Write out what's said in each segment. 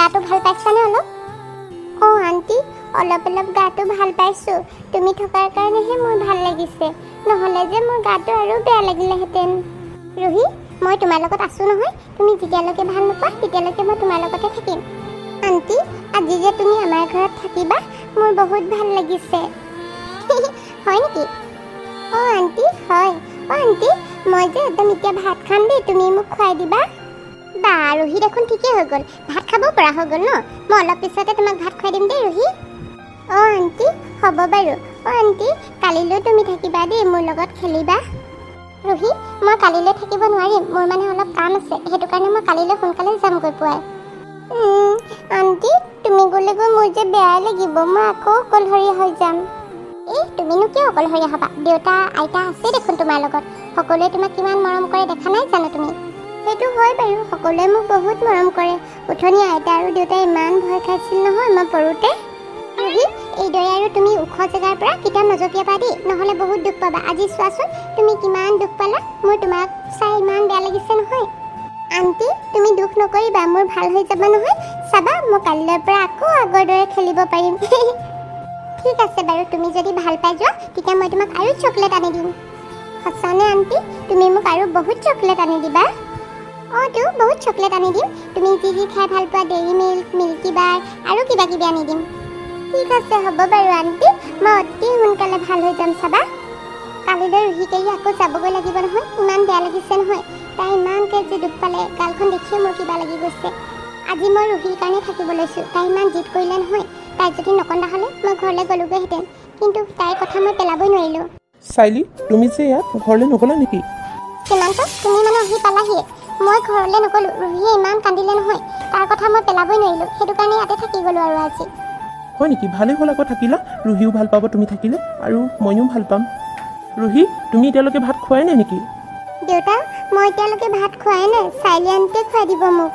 গাটো ভাল পাইছানে অলপ? অঁ আণ্টি, অলপ অলপ গাটো ভাল পাইছোঁ। তুমি থকাৰ কাৰণেহে মোৰ ভাল লাগিছে, নহ'লে যে মোৰ গাটো আৰু বেয়া লাগিলেহেঁতেন। ৰুহি, মই তোমাৰ লগত আছোঁ নহয়। তুমি যেতিয়ালৈকে ভাল নোপোৱা তেতিয়ালৈকে মই তোমাৰ লগতে থাকিম। আণ্টি, আজি যে তুমি আমাৰ ঘৰত থাকিবা মোৰ বহুত ভাল লাগিছে। হয় নেকি? অঁ আণ্টি, হয়। অঁ আণ্টি, মই যে একদম এতিয়া ভাত খাম দেই, তুমি মোক খুৱাই দিবা। বা ৰুহি দেখোন ঠিকেই হৈ গ'ল, ভাত খাব পৰা হৈ গ'ল ন। মই অলপ পিছতে তোমাক ভাত খুৱাই দিম দেই ৰুহি। অঁ আণ্টি, হ'ব বাৰু। অঁ আণ্টি, কালিলৈ তুমি থাকিবা দেই, মোৰ লগত খেলিবা। ৰুহি, মই কালিলৈ থাকিব নোৱাৰিম, মোৰ মানে অলপ কাম আছে, সেইটো কাৰণে মই কালিলৈ সোনকালে যামগৈ পুৱাই। আণ্টি, তুমি গ'লে গৈ মোৰ যে বেয়া লাগিব, মই আকৌ অকলশৰীয়া হৈ যাম। তুমিনো কিয় অকলশৰীয়া হ'বা? দেউতা আইতা আছে দেখোন তোমাৰ লগত, সকলোৱে তোমাক কিমান মৰম কৰে দেখা নাই জানো তুমি? সেইটো হয় বাৰু, সকলোৱে মোক বহুত মৰম কৰে। উঠনি আইতা আৰু দেউতাই ইমান ভয় খাইছিল নহয় মই পৰোঁতে। ৰুহি, এইদৰে আৰু তুমি ওখ জেগাৰ পৰা কেতিয়াও নজঁপিয়াবা দেই, নহ'লে বহুত দুখ পাবা। আজি চোৱাচোন তুমি কিমান দুখ পালা, মোৰ তোমাক চাই ইমান বেয়া লাগিছে নহয়। আণ্টি, তুমি দুখ নকৰিবা, মোৰ ভাল হৈ যাব নহয়। চাবা, মই কালিলৈৰ পৰা আকৌ আগৰ দৰে খেলিব পাৰিম। ঠিক আছে বাৰু, তুমি যদি ভাল পাই যোৱা তেতিয়া মই তোমাক আৰু চকলেট আনি দিম। সঁচানে আণ্টি? তুমি মোক আৰু বহুত চকলেট আনি দিবা? অঁ তো, বহুত চকলেট আনি দিম। তুমি যি যি খাই ভাল পোৱা, ডেইৰী মিল্ক, মিল্কী বাৰ আৰু কিবা কিবি আনি দিম। ঠিক আছে, হ'ব বাৰু আণ্টি, মই অতি সোনকালে ভাল হৈ যাম চাবা। কালিলৈ ৰুহিক এৰি আকৌ যাবগৈ লাগিব নহয়, ইমান বেয়া লাগিছে নহয়। তাই ইমানকৈ যে দুখ পালে, গালখন দেখিয়ে মোৰ কিবা লাগি গৈছে। আজি মই ৰুহিৰ কাৰণে থাকিব লৈছোঁ, তাই ইমান জিদ কৰিলে নহয়। তাই যদি নকন্দা হ'লে মই ঘৰলৈ গ'লোগৈহেঁতেন, কিন্তু তাইৰ কথা মই পেলাবই নোৱাৰিলোঁ। চাইলি, তুমি যে ইয়াত ঘৰলৈ নগ'লা নেকি? সীমান্ত, তুমি মানে আহি পালাহিয়ে। মই ঘৰলৈ নগ'লোঁ, ৰুহিয়ে ইমান কান্দিলে নহয়, তাৰ কথা মই পেলাবই নোৱাৰিলোঁ, সেইটো কাৰণে ইয়াতে থাকি গ'লোঁ আৰু আজি। হয় নেকি? ভালেই হ'ল আকৌ থাকিলা, ৰুহিও ভাল পাব তুমি থাকিলে, আৰু ময়ো ভাল পাম। ৰুহি, তুমি এতিয়ালৈকে ভাত খোৱাই নাই নেকি? দেউতা, মই এতিয়ালৈকে ভাত খোৱাই নাই, চাইলি আণ্টিয়ে খুৱাই দিব মোক।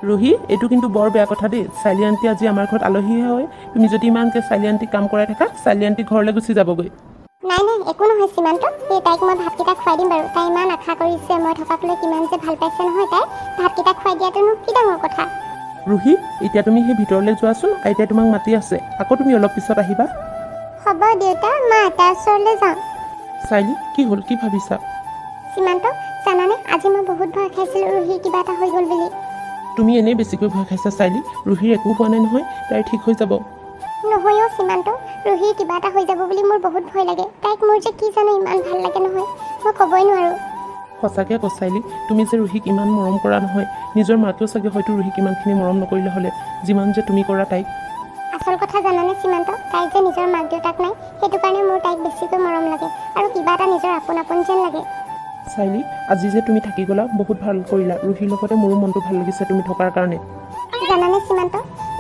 ৰুহি, এইটো কিন্তু বৰ বেয়া কথা দেই। চাইলি আণ্টি আজি আমাৰ ঘৰত আলহীহে হয়, তুমি যদি ইমানকৈ চাইলি আণ্টিক কাম কৰাই থাকা, চাইলি আণ্টি ঘৰলৈ গুচি যাবগৈ। নাই নাই, একো নহয় সীমান্ত, তাইক মই ভাতকেইটা খুৱাই দিম বাৰু। তাই ইমান আশা কৰিছে, মই থকাক লৈ কিমান যে ভাল পাইছে নহয় তাই। ভাতকেইটা খুৱাই দিয়াটোনো কি ডাঙৰ কথা। ৰুহি, এতিয়া তুমি সেই ভিতৰলৈ যোৱাচোন, আইতাই তোমাক মাতি আছে, আকৌ তুমি অলপ পিছত আহিবা। হ'ব দেউতা, মই আইতাৰ ওচৰলৈ যাওঁ। চাইলি, কি হ'ল, কি ভাবিছা? সীমান্ত, জানানে আজি মই বহুত ভয় খাইছিলোঁ ৰুহিৰ কিবা এটা হৈ গ'ল বুলি। তুমি এনেই বেছিকৈ ভয় খাইছা চাইলি, ৰুহিৰ একো হোৱা নাই নহয়, তাই ঠিক হৈ যাব। নহয় অ' সীমান্ত, ৰুহিৰ কিবা এটা হৈ যাব বুলি মোৰ বহুত ভয় লাগে। তাইক মোৰ যে কি জানো ইমান ভাল লাগে নহয়, মই ক'বই নোৱাৰোঁ। সঁচাকৈ কচাইলি, তুমি যে ৰুহিক ইমান মৰম কৰা নহয়, নিজৰ মাকেও চাগে হয়তো ৰুহিক ইমানখিনি মৰম নকৰিলে হ'লে, যিমান যে তুমি কৰা তাইক। আচল কথা জানানে সীমান্ত, তাইৰ যে নিজৰ মাক দেউতাক নাই, সেইটো কাৰণে মোৰ তাইক বেছিকৈ মৰম লাগে, আৰু কিবা এটা নিজৰ আপোন আপোন যেন লাগে। চাইলি, আজি যে তুমি থাকি গ'লা বহুত ভাল কৰিলা, ৰুহিৰ লগতে মোৰো মনটো ভাল লাগিছে তুমি থকাৰ কাৰণে। জানানে সীমান্ত,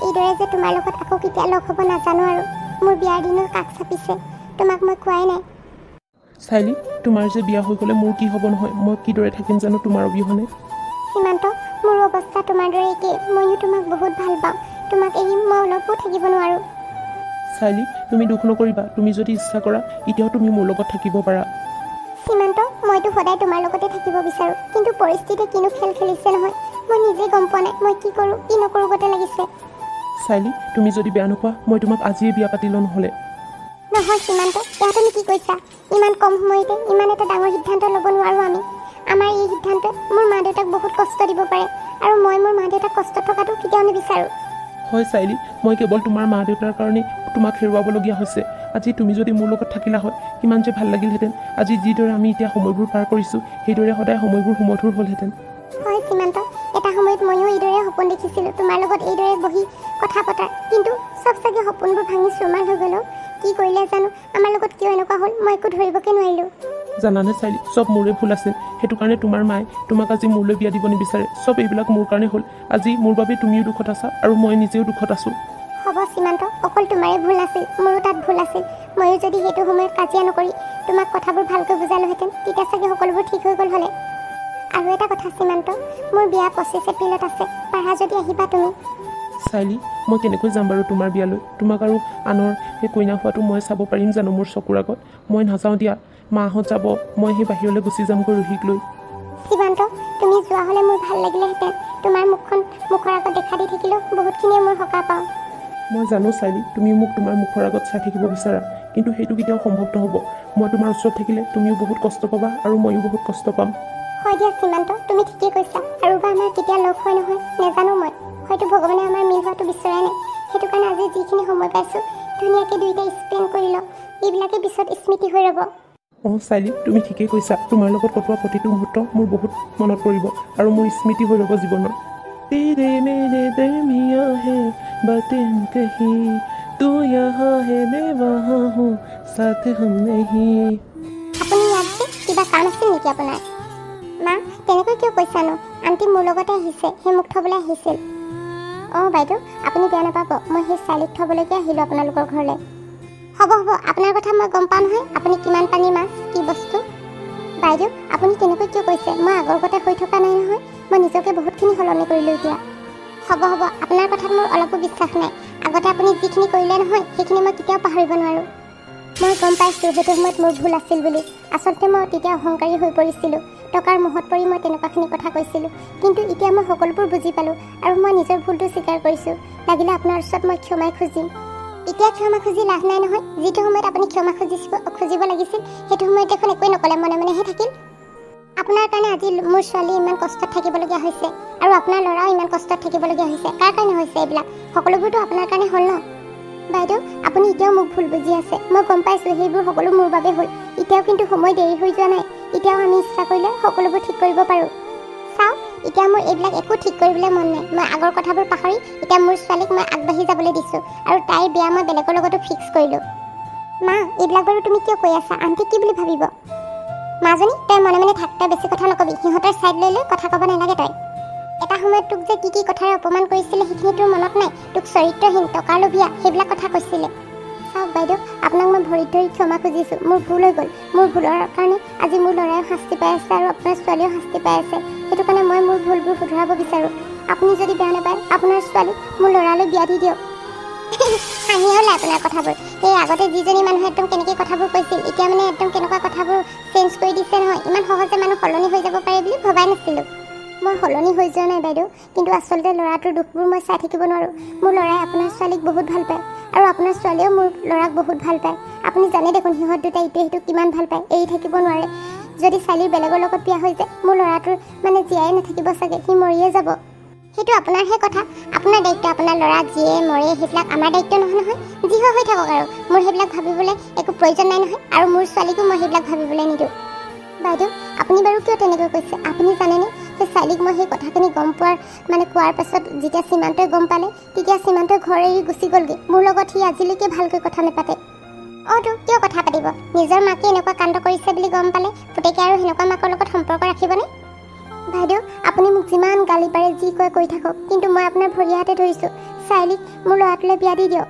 এইদৰে যে তোমাৰ লগত আকৌ কেতিয়া লগ হ'ব নাজানো আৰু। মোৰ বিয়াৰ দিনো কাষ চাপিছে, তোমাক মই কোৱাই নাই। চাইলি, তোমাৰ যে বিয়া হৈ গ'লে মোৰ কি হ'ব নহয়, মই কিদৰে থাকিম জানো তোমাৰ অবিহনে? সীমান্ত, মোৰ অৱস্থা তোমাৰ দৰে একেই, ময়ো তোমাক বহুত ভাল পাওঁ, তোমাক এৰি মই অলপো থাকিব নোৱাৰোঁ। চাইলি, তুমি দুখ নকৰিবা, তুমি যদি ইচ্ছা কৰা এতিয়াও তুমি মোৰ লগত থাকিব পাৰা। সীমান্ত, মইতো সদায় তোমাৰ লগতে থাকিব বিচাৰোঁ, কিন্তু পৰিস্থিতি কিনো খেল খেলিছে নহয়, মই নিজে গম পোৱা নাই মই কি কৰোঁ কি নকৰোঁ গতে লাগিছে। চাইলি, তুমি যদি বেয়া নোপোৱা মই তোমাক আজিয়ে বিয়া পাতি লওঁ নহ'লে। নহয় সীমান্ত, এয়া তুমি কি কৈছা? ইমান কম সময়তে ইমান এটা ডাঙৰ সিদ্ধান্ত ল'ব নোৱাৰোঁ আমি। আমাৰ এই সিদ্ধান্তই মোৰ মা দেউতাক বহুত কষ্ট দিব পাৰে, আৰু মই মোৰ মা দেউতাক কষ্টত থকাটো কেতিয়াও নিবিচাৰোঁ। হয় চাইলি, মই কেৱল তোমাৰ মা দেউতাৰ কাৰণেই তোমাক হেৰুৱাবলগীয়া হৈছে। আজি তুমি যদি মোৰ লগত থাকিলা হয় কিমান যে ভাল লাগিলহেঁতেন। আজি যিদৰে আমি এতিয়া সময়বোৰ পাৰ কৰিছোঁ সেইদৰে সদায় সময়বোৰ সুমধুৰ হ'লহেঁতেন। হয় সীমান্ত, এটা সময়ত ময়ো এইদৰে সপোন দেখিছিলোঁ, তোমাৰ লগত এইদৰে বহি কথা পতাৰ, কিন্তু চব চাগে সপোনবোৰ ভাঙি চুৰমাৰ হৈ গ'ল। কি কৰিলে জানো, আমাৰ লগত কিয় এনেকুৱা হ'ল মই একো ধৰিবকে নোৱাৰিলোঁ। জানানে চাইলি, চব মোৰে ভুল আছিল, সেইটো কাৰণে তোমাৰ মায়ে তোমাক আজি মোৰলৈ বিয়া দিব নিবিচাৰে। চব এইবিলাক মোৰ কাৰণে হ'ল, আজি মোৰ বাবে তুমিও দুখত আছা আৰু মই নিজেও দুখত আছোঁ। হ'ব সীমান্ত, অকল তোমাৰে ভুল আছিল, মোৰো তাত ভুল আছিল। ময়ো যদি সেইটো সময়ত কাজিয়া নকৰি তোমাক কথাবোৰ ভালকৈ বুজালোহেঁতেন, তেতিয়া চাগে সকলোবোৰ ঠিক হৈ গ'ল হ'লে। আৰু এটা কথা সীমান্ত, মোৰ বিয়া 25 এপ্ৰিলত আছে, পাৰা যদি আহিবা তুমি। চাইলি, মই কেনেকৈ যাম বাৰু তোমাৰ বিয়ালৈ? তোমাক আৰু আনৰ সেই কইনা হোৱাটো মই চাব পাৰিম জানো মোৰ চকুৰ আগত? মই নাযাওঁ দিয়া, মাহঁত যাব, মই সেই বাহিৰলৈ গুচি যামগৈ ৰুহিক লৈ। সীমান্ত, তুমি যোৱা হ'লে মোৰ ভাল লাগিলেহেঁতেন, তোমাৰ মুখৰ আগত দেখা দি থাকিলেও বহুতখিনিয়ে মই সকাহ পাওঁ। মই জানো চাইলি, তুমি মোক তোমাৰ মুখৰ আগত চাই থাকিব বিচাৰা, কিন্তু সেইটো কেতিয়াও সম্ভৱ নহ'ব। মই তোমাৰ ওচৰত থাকিলে তুমিও বহুত কষ্ট পাবা আৰু ময়ো বহুত কষ্ট পাম। হয় দিয়া সীমান্ত, তুমি ঠিকেই কৈছা। আৰু বা আমাৰ কেতিয়া লগ হয় নহয় নাজানো মই। হয়তো ভগৱানে আমাৰ মিল হোৱাটো বিচৰাই নাই। সেইটো কাৰণে আজি যিখিনি সময় পাইছোঁ ধুনীয়াকৈ দুয়োটাই স্পেণ্ড কৰি লওঁ। এইবিলাকে পিছত স্মৃতি হৈ ৰ'ব। অঁ চাইলি, তুমি ঠিকেই কৈছা। তোমাৰ লগত কটোৱা প্ৰতিটো মুহূৰ্ত মোৰ বহুত মনত পৰিব আৰু মোৰ স্মৃতি হৈ ৰ'ব জীৱনৰ। তেৰে মেৰে দৰমিয়া হে বাতেं কহি, তু ইয়াহা হে মে ৱাহা হুঁ, সাথ হম নেহি। আপুনি ইয়াত যে কিবা কাম আছিল নেকি আপোনাৰ? মা, তেনেকৈ কিয় কৈছানো? আণ্টি মোৰ লগতে আহিছে, সেই মোক থ'বলৈ আহিছিল। অঁ বাইদেউ, আপুনি বেয়া নাপাব, মই সেই চাইলিক থ'বলৈকে আহিলোঁ আপোনালোকৰ ঘৰলৈ। হ'ব হ'ব, আপোনাৰ কথা মই গম পাওঁ নহয়। আপুনি কিমান পানী মাছ, কি বস্তু। বাইদেউ, আপুনি তেনেকৈ কিয় কৈছে? মই আগৰ গতে হৈ থকা নাই নহয়। মই নিজকে বহুতখিনি সলনি কৰিলোঁ এতিয়া। হ'ব হ'ব, আপোনাৰ কথাত মোৰ অলপো বিশ্বাস নাই। আগতে আপুনি যিখিনি কৰিলে নহয় সেইখিনি মই কেতিয়াও পাহৰিব নোৱাৰোঁ। মই গম পাইছোঁ সেইটো সময়ত মোৰ ভুল আছিল বুলি। আচলতে মই তেতিয়া অহংকাৰী হৈ পৰিছিলোঁ। টকাৰ মোহত পৰি মই তেনেকুৱাখিনি কথা কৈছিলোঁ। কিন্তু এতিয়া মই সকলোবোৰ বুজি পালোঁ আৰু মই নিজৰ ভুলটো স্বীকাৰ কৰিছোঁ। লাগিলে আপোনাৰ ওচৰত মই ক্ষমাই খুজিম। এতিয়া ক্ষমা খুজি লাভ নাই নহয়। যিটো সময়ত আপুনি ক্ষমা খুজিব লাগিছিল সেইটো সময়ত দেখোন একোৱেই নক'লে, মনে মনেহে থাকিল। আপোনাৰ কাৰণে আজি মোৰ ছোৱালী ইমান কষ্টত থাকিবলগীয়া হৈছে আৰু আপোনাৰ ল'ৰাও ইমান কষ্টত থাকিবলগীয়া হৈছে। কাৰ কাৰণে হৈছে এইবিলাক? সকলোবোৰতো আপোনাৰ কাৰণে হ'ল ন। বাইদেউ, আপুনি এতিয়াও মোক ভুল বুজি আছে। মই গম পাইছোঁ সেইবোৰ সকলো মোৰ বাবে হ'ল। এতিয়াও কিন্তু সময় দেৰি হৈ যোৱা নাই। এতিয়াও আমি ইচ্ছা কৰিলে সকলোবোৰ ঠিক কৰিব পাৰোঁ। চাওক, এতিয়া মোৰ এইবিলাক একো ঠিক কৰিবলৈ মন নাই। মই আগৰ কথাবোৰ পাহৰি এতিয়া মোৰ ছোৱালীক মই আগবাঢ়ি যাবলৈ দিছোঁ আৰু তাইৰ বিয়া মই বেলেগৰ লগতো ফিক্স কৰিলোঁ। মা, এইবিলাক বাৰু তুমি কিয় কৈ আছা? আণ্টি কি বুলি ভাবিব? মাজনী, তই মনে মনে থাক, তই বেছি কথা নকবি। সিহঁতৰ ছাইড লৈ লৈ কথা ক'ব নালাগে তই। এটা সময়ত তোক যে কি কথাৰে অপমান কৰিছিলে সেইখিনি তোৰ মনত নাই? তোক চৰিত্ৰহীন, টকাৰ লোভীয়া, সেইবিলাক কথা কৈছিলে। চাওক বাইদেউ, আপোনাক মই ভৰিত ধৰি ক্ষমা খুজিছোঁ। মোৰ ভুল হৈ গ'ল। মোৰ ভুলৰ কাৰণে আজি মোৰ ল'ৰাইও শাস্তি পাই আছে আৰু আপোনাৰ ছোৱালীয়েও শাস্তি পাই আছে। সেইটো কাৰণে মই মোৰ ভুলবোৰ শুধৰাব বিচাৰোঁ। আপুনি যদি বেয়া নাপায় আপোনাৰ ছোৱালীক মোৰ ল'ৰালৈ বিয়া দি দিয়ক। হাঁহি হ'লে আপোনাৰ কথাবোৰ। সেই আগতে যিজনী মানুহে একদম কেনেকৈ কথাবোৰ কৈছিল, এতিয়া মানে একদম কেনেকুৱা কথাবোৰ চেঞ্জ কৰি দিছে নহয়। ইমান সহজে মানুহ সলনি হৈ যাব পাৰে বুলি ভবাই নাছিলোঁ। মই সলনি হৈ যোৱা নাই বাইদেউ, কিন্তু আচলতে ল'ৰাটোৰ দুখবোৰ মই চাই থাকিব নোৱাৰোঁ। মোৰ ল'ৰাই আপোনাৰ ছোৱালীক বহুত ভাল পায় আৰু আপোনাৰ ছোৱালীয়েও মোৰ ল'ৰাক বহুত ভাল পায়। আপুনি জানে দেখোন সিহঁত দুটা ইটোৱে সিটোক কিমান ভাল পায়, এৰি থাকিব নোৱাৰে। যদি ছোৱালী বেলেগৰ লগত বিয়া হৈ যায় মোৰ ল'ৰাটোৰ মানে জীয়াই নাথাকিব চাগে, সি মৰিয়ে যাব। সেইটো আপোনাৰহে কথা, আপোনাৰ দায়িত্ব। আপোনাৰ ল'ৰা যিয়ে মৰে সেইবিলাক আমাৰ দায়িত্ব নহয় নহয়। যি হয় হৈ থাকক আৰু, মোৰ সেইবিলাক ভাবিবলৈ একো প্ৰয়োজন নাই নহয়। আৰু মোৰ ছোৱালীকো মই সেইবিলাক ভাবিবলৈ নিদিওঁ। বাইদেউ, আপুনি বাৰু কিয় তেনেকৈ কৈছে? আপুনি জানেনে যে ছোৱালীক মই সেই কথাখিনি গম কোৱাৰ পাছত যেতিয়া সীমান্তই গম পালে তেতিয়া সীমান্তই ঘৰ এৰি গুচি গ'লগৈ। মোৰ লগত সি আজিলৈকে ভালকৈ কথা নাপাতে। অঁ তো কিয় কথা পাতিব? নিজৰ মাকে এনেকুৱা কাণ্ড কৰিছে বুলি গম পালে পুতেকে আৰু সেনেকুৱা মাকৰ লগত সম্পৰ্ক ৰাখিবনে? বাইদেউ, আপুনি মোক যিমান গালি পাৰে যি কয় কৈ থাকক, কিন্তু মই আপোনাৰ ভৰি হাতে ধৰিছোঁ। ছোৱালীক মোৰ ল'ৰাটোলৈ বিয়া দি দিয়ক।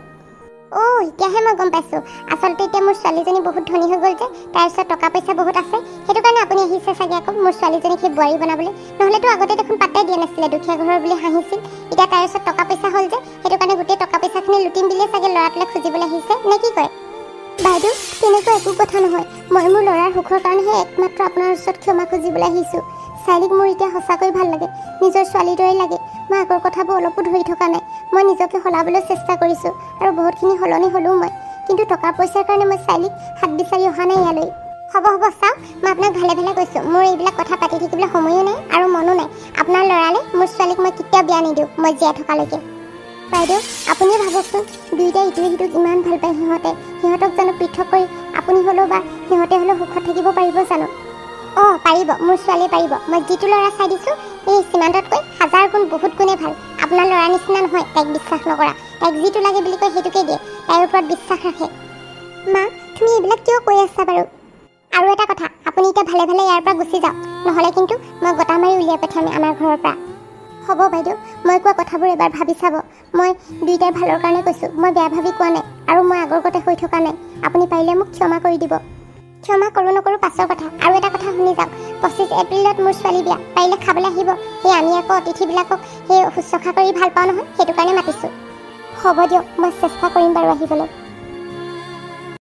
অঁ, এতিয়াহে মই গম পাইছোঁ। আচলতে এতিয়া মোৰ ছোৱালীজনী বহুত ধনী হৈ গ'ল যে, তাৰ ওচৰত টকা পইচা বহুত আছে। সেইটো কাৰণে আপুনি আহিছে চাগে আকৌ মোৰ ছোৱালীজনীক সেই বোৱাৰী বনাবলৈ। নহ'লেতো আগতে দেখোন পাত্তাই দিয়া নাছিলে, দুখীয়া ঘৰৰ বুলি হাঁহিছিল। এতিয়া তাৰ ওচৰত টকা পইচা হ'ল যে, সেইটো কাৰণে গোটেই টকা পইচাখিনি লুটিম বুলিয়ে চাগে ল'ৰাটোলৈ খুজিবলৈ আহিছে, নে কি কয়? বাইদেউ, তেনেকুৱা একো কথা নহয়। মই মোৰ ল'ৰাৰ সুখৰ কাৰণেহে একমাত্ৰ আপোনাৰ ওচৰত ক্ষমা খুজিবলৈ আহিছোঁ। ছোৱালীক মোৰ এতিয়া সঁচাকৈ ভাল লাগে, নিজৰ ছোৱালীৰ দৰে লাগে। মই আগৰ কথাবোৰ অলপো ধৰি থকা নাই। মই নিজকে সলাবলৈ চেষ্টা কৰিছোঁ আৰু বহুতখিনি সলনি হ'লোঁ মই। কিন্তু টকা পইচাৰ কাৰণে মই ছোৱালীক হাত বিচাৰি অহা নাই ইয়ালৈ। হ'ব হ'ব, চাওক, মই আপোনাক ভালে ভালে কৈছোঁ। মোৰ এইবিলাক কথা পাতি থাকিবলৈ সময়ো নাই আৰু মনো নাই। আপোনাৰ ল'ৰালৈ মোৰ ছোৱালীক মই কেতিয়াও বিয়া নিদিওঁ, মই জীয়াই থকালৈকে। বাইদেউ, আপুনিয়ে ভাবকচোন, দুয়োটাই ইটোৱে সিটোক ইমান ভাল পায়। সিহঁতক জানো পৃথক কৰি আপুনি হ'লেও বা সিহঁতে হ'লেও সুখত থাকিব পাৰিব জানো? অঁ পাৰিব, মোৰ ছোৱালীয়ে পাৰিব। মই যিটো ল'ৰা চাই দিছোঁ এই সীমান্ততকৈ 1000 গুণ বহুত গুণে ভাল। আপোনাৰ ল'ৰা নিচিনা নহয় তাইক বিশ্বাস নকৰা। তাইক যিটো লাগে বুলি কয় সেইটোকে দিয়ে, তাইৰ ওপৰত বিশ্বাস ৰাখে। মা, তুমি এইবিলাক কিয় কৈ আছা বাৰু? আৰু এটা কথা, আপুনি এতিয়া ভালে ভালে ইয়াৰ পৰা গুচি যাওক, নহ'লে কিন্তু মই গটা মাৰি উলিয়াই পঠিয়াম আমাৰ ঘৰৰ পৰা। হ'ব বাইদেউ, মই কোৱা কথাবোৰ এবাৰ ভাবি চাব। মই দুয়োটাই ভালৰ কাৰণে কৈছোঁ, মই বেয়া ভাবি কোৱা নাই আৰু মই আগৰ গতে হৈ থকা নাই। আপুনি পাৰিলে মোক ক্ষমা কৰি দিব। ক্ষমা কৰোঁ নকৰোঁ পাছৰ কথা। আৰু এটা কথা শুনি যাওক, 25 এপ্ৰিলত মোৰ ছোৱালী বিয়া, পাৰিলে খাবলৈ আহিব। সেই আমি আকৌ অতিথিবিলাকক সেই শুশ্ৰূষা কৰি ভাল পাওঁ নহয়, সেইটো কাৰণে মাতিছোঁ। হ'ব দিয়ক, মই চেষ্টা কৰিম বাৰু আহিবলৈ।